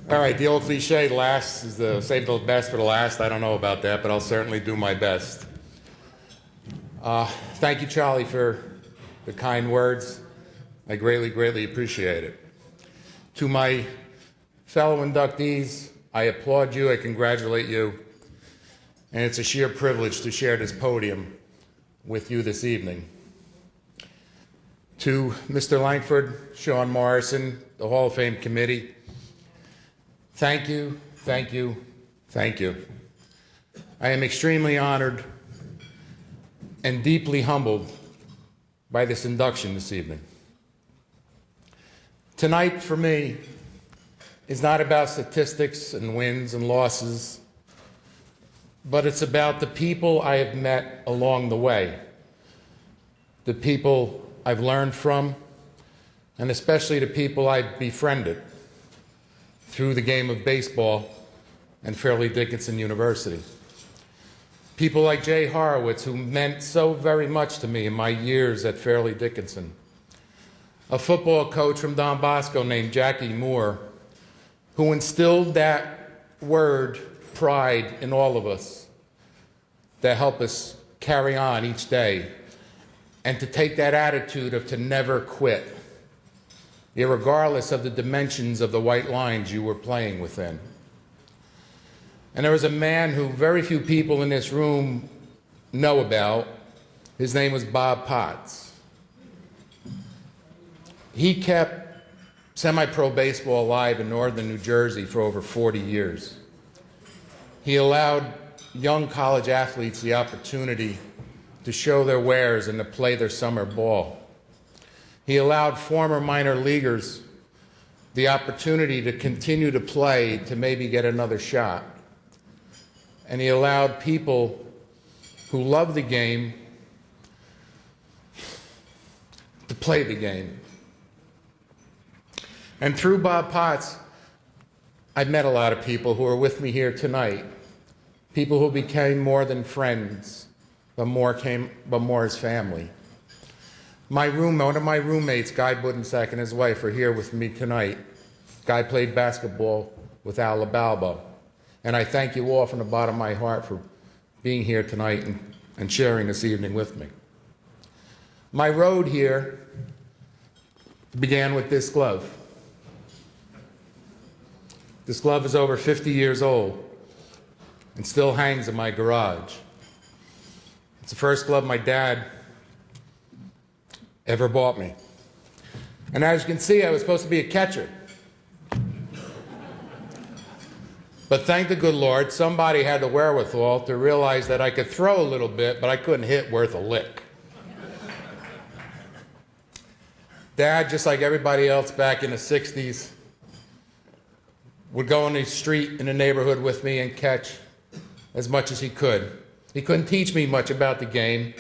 All right, the old cliche, last is save the best for the last. I don't know about that, but I'll certainly do my best. Thank you, Charlie, for the kind words. I greatly, greatly appreciate it. To my fellow inductees, I applaud you, I congratulate you, and it's a sheer privilege to share this podium with you this evening. To Mr. Langford, Sean Morrison, the Hall of Fame committee, thank you, thank you, thank you. I am extremely honored and deeply humbled by this induction this evening. Tonight, for me, is not about statistics and wins and losses, but it's about the people I have met along the way, the people I've learned from, and especially the people I've befriended through the game of baseball and Fairleigh Dickinson University. People like Jay Horowitz, who meant so very much to me in my years at Fairleigh Dickinson. A football coach from Don Bosco named Jackie Moore, who instilled that word, pride, in all of us that help us carry on each day and to take that attitude of to never quit, irregardless of the dimensions of the white lines you were playing within. And there was a man who very few people in this room know about. His name was Bob Potts. He kept semi-pro baseball alive in northern New Jersey for over 40 years. He allowed young college athletes the opportunity to show their wares and to play their summer ball. He allowed former minor leaguers the opportunity to continue to play, to maybe get another shot. And he allowed people who love the game to play the game. And through Bob Potts, I've met a lot of people who are with me here tonight, people who became more than friends, but more as family. One of my roommates, Guy Budensack, and his wife are here with me tonight. Guy played basketball with Al LaBalbo. And I thank you all from the bottom of my heart for being here tonight and sharing this evening with me. My road here began with this glove. This glove is over 50 years old and still hangs in my garage. It's the first glove my dad ever bought me. And as you can see, I was supposed to be a catcher. But thank the good Lord, somebody had the wherewithal to realize that I could throw a little bit, but I couldn't hit worth a lick. Dad, just like everybody else back in the 60s, would go on the street in the neighborhood with me and catch as much as he could. He couldn't teach me much about the game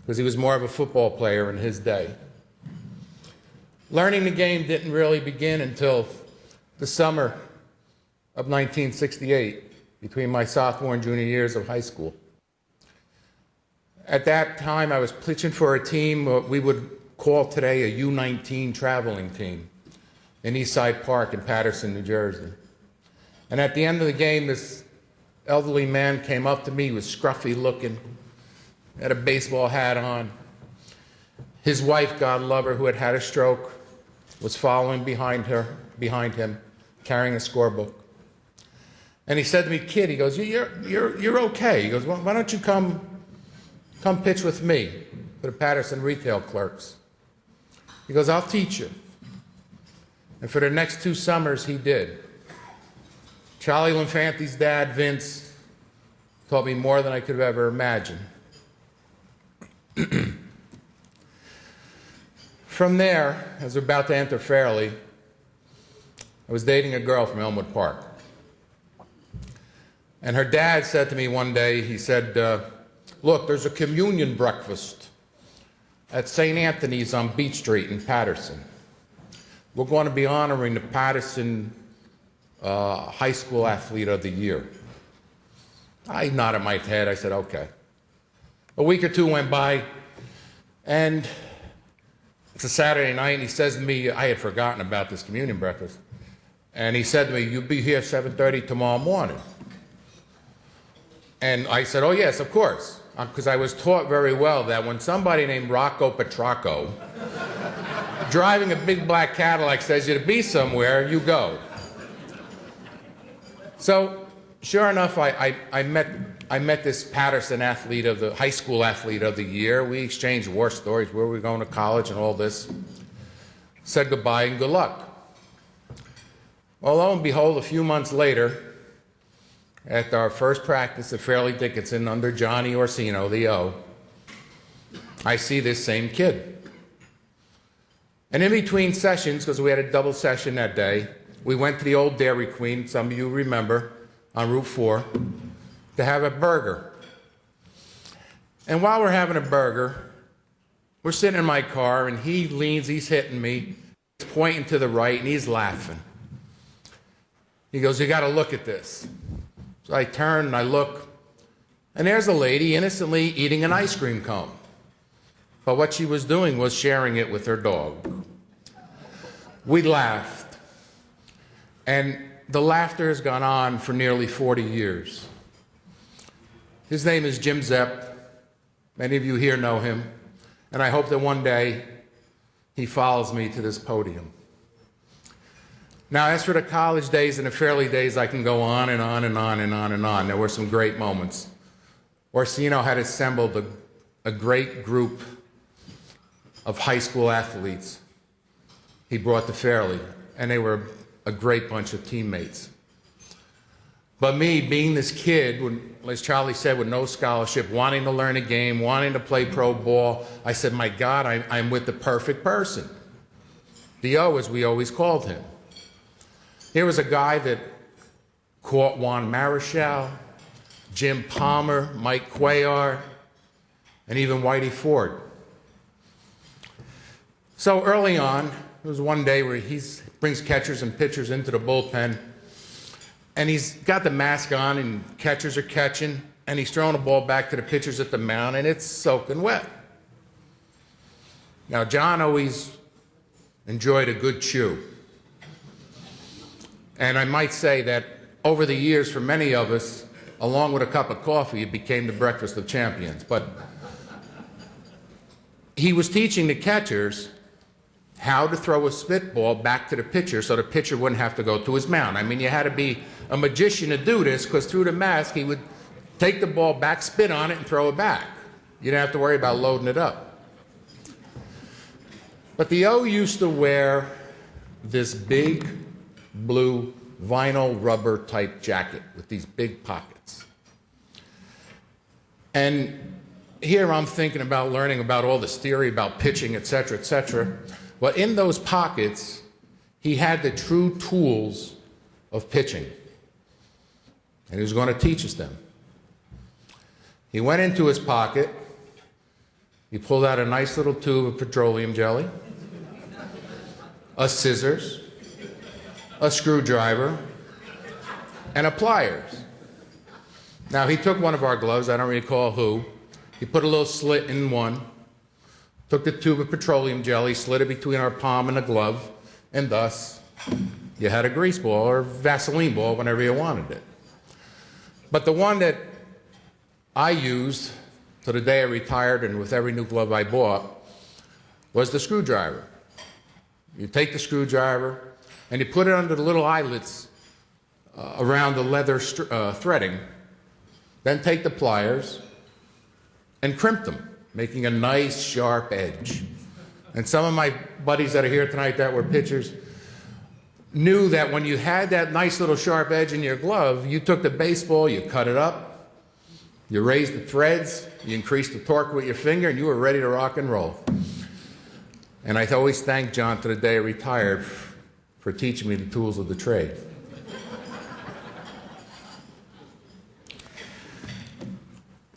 because he was more of a football player in his day. Learning the game didn't really begin until the summer of 1968, between my sophomore and junior years of high school. At that time, I was pitching for a team we would call today a U-19 traveling team in Eastside Park in Paterson, New Jersey. And at the end of the game, this elderly man came up to me. He was scruffy looking, had a baseball hat on. His wife, God love her, who had had a stroke, was following behind him, carrying a scorebook. And he said to me, "Kid," he goes, you're okay. He goes, "Well, why don't you come pitch with me for the Paterson retail clerks?" He goes, "I'll teach you." And for the next 2 summers, he did. Charlie Linfanti's dad, Vince, taught me more than I could have ever imagined. From there, as we're about to enter Fairleigh, I was dating a girl from Elmwood Park. And her dad said to me one day, he said, "Look, there's a communion breakfast at St. Anthony's on Beach Street in Paterson. We're going to be honoring the Paterson High School Athlete of the Year." I nodded my head. I said, "Okay." A week or 2 went by, and it's a Saturday night, and he says to me, I had forgotten about this communion breakfast. And he said to me, "You'll be here 7:30 tomorrow morning." And I said, "Oh, yes, of course," because I was taught very well that when somebody named Rocco Petracco driving a big black Cadillac says you to be somewhere, you go. So, sure enough, I met this Patterson athlete of the high school athlete of the year. We exchanged war stories, where we were going to college and all this. Said goodbye and good luck. Well, lo and behold, a few months later, at our first practice at Fairleigh Dickinson under Johnny Orsino, the O, I see this same kid. And in between sessions, because we had a double session that day, we went to the old Dairy Queen, some of you remember, on Route 4, to have a burger. And while we're having a burger, we're sitting in my car, and he leans, he's hitting me, he's pointing to the right, and he's laughing. He goes, "You got to look at this." So I turn and I look, and there's a lady innocently eating an ice cream cone. But what she was doing was sharing it with her dog. We laughed, and the laughter has gone on for nearly 40 years. His name is Jim Zepp. Many of you here know him, and I hope that one day he follows me to this podium. Now, as for the college days and the Fairleigh days, I can go on and on and on and on and on. There were some great moments. Orsino had assembled a great group of high school athletes he brought to Fairleigh, and they were a great bunch of teammates. But me, being this kid, as Charlie said, with no scholarship, wanting to learn a game, wanting to play pro ball, I said, my God, I'm with the perfect person. The O, as we always called him. Here was a guy that caught Juan Marichal, Jim Palmer, Mike Cuellar, and even Whitey Ford. So early on, there was one day where he brings catchers and pitchers into the bullpen, and he's got the mask on, and catchers are catching, and he's throwing the ball back to the pitchers at the mound, and it's soaking wet. Now, John always enjoyed a good chew. And I might say that over the years, for many of us, along with a cup of coffee, it became the breakfast of champions. But he was teaching the catchers how to throw a spitball back to the pitcher so the pitcher wouldn't have to go to his mound. I mean, you had to be a magician to do this, because through the mask, he would take the ball back, spit on it, and throw it back. You didn't have to worry about loading it up. But the O used to wear this big blue vinyl rubber type jacket with these big pockets. And here I'm thinking about learning about all this theory about pitching, et cetera, et cetera. Well, in those pockets, he had the true tools of pitching. And he was going to teach us them. He went into his pocket, he pulled out a nice little tube of petroleum jelly, a scissors, a screwdriver, and a pliers. Now, he took one of our gloves, I don't recall who. He put a little slit in one, took the tube of petroleum jelly, slid it between our palm and the glove, and thus you had a grease ball or Vaseline ball whenever you wanted it. But the one that I used to the day I retired, and with every new glove I bought, was the screwdriver. You take the screwdriver, and you put it under the little eyelets around the leather threading, then take the pliers and crimp them, making a nice sharp edge. And some of my buddies that are here tonight that were pitchers knew that when you had that nice little sharp edge in your glove, you took the baseball, you cut it up, you raised the threads, you increased the torque with your finger, and you were ready to rock and roll. And I always thank John to the day I retired for teaching me the tools of the trade.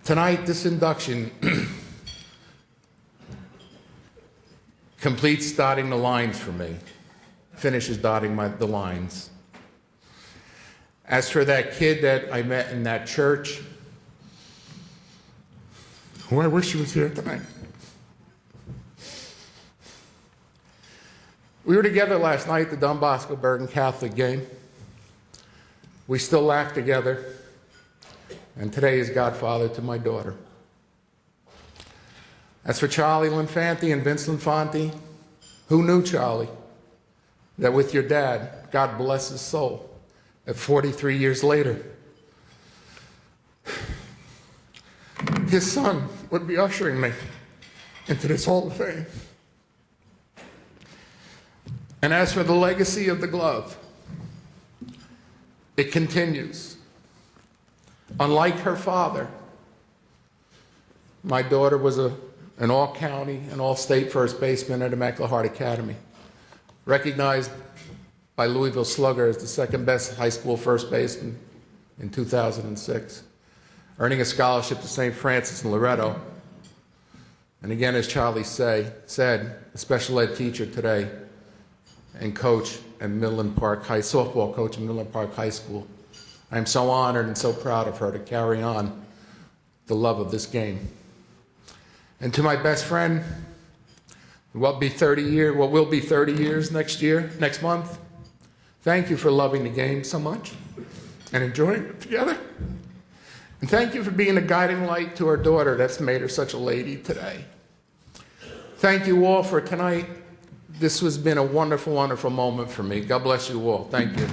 Tonight, this induction completes dotting the lines for me, finishes dotting the lines. As for that kid that I met in that church, who I wish she was here tonight. We were together last night at the Don Bosco Bergen Catholic game. We still laugh together. And today is godfather to my daughter. As for Charlie Linfanti and Vince Linfanti, who knew Charlie? That with your dad, God bless his soul, at 43 years later, his son would be ushering me into this Hall of Fame. And as for the legacy of the glove, it continues. Unlike her father, my daughter was an all-county and all-state first baseman at Immaculate Heart Academy, recognized by Louisville Slugger as the second best high school first baseman in 2006, earning a scholarship to St. Francis in Loretto. And again, as Charlie said, a special ed teacher today and coach at Midland Park High, softball coach at Midland Park High School. I'm so honored and so proud of her to carry on the love of this game. And to my best friend, what will be 30 years next month, thank you for loving the game so much and enjoying it together. And thank you for being a guiding light to our daughter that's made her such a lady today. Thank you all for tonight. This has been a wonderful, wonderful moment for me. God bless you all. Thank you.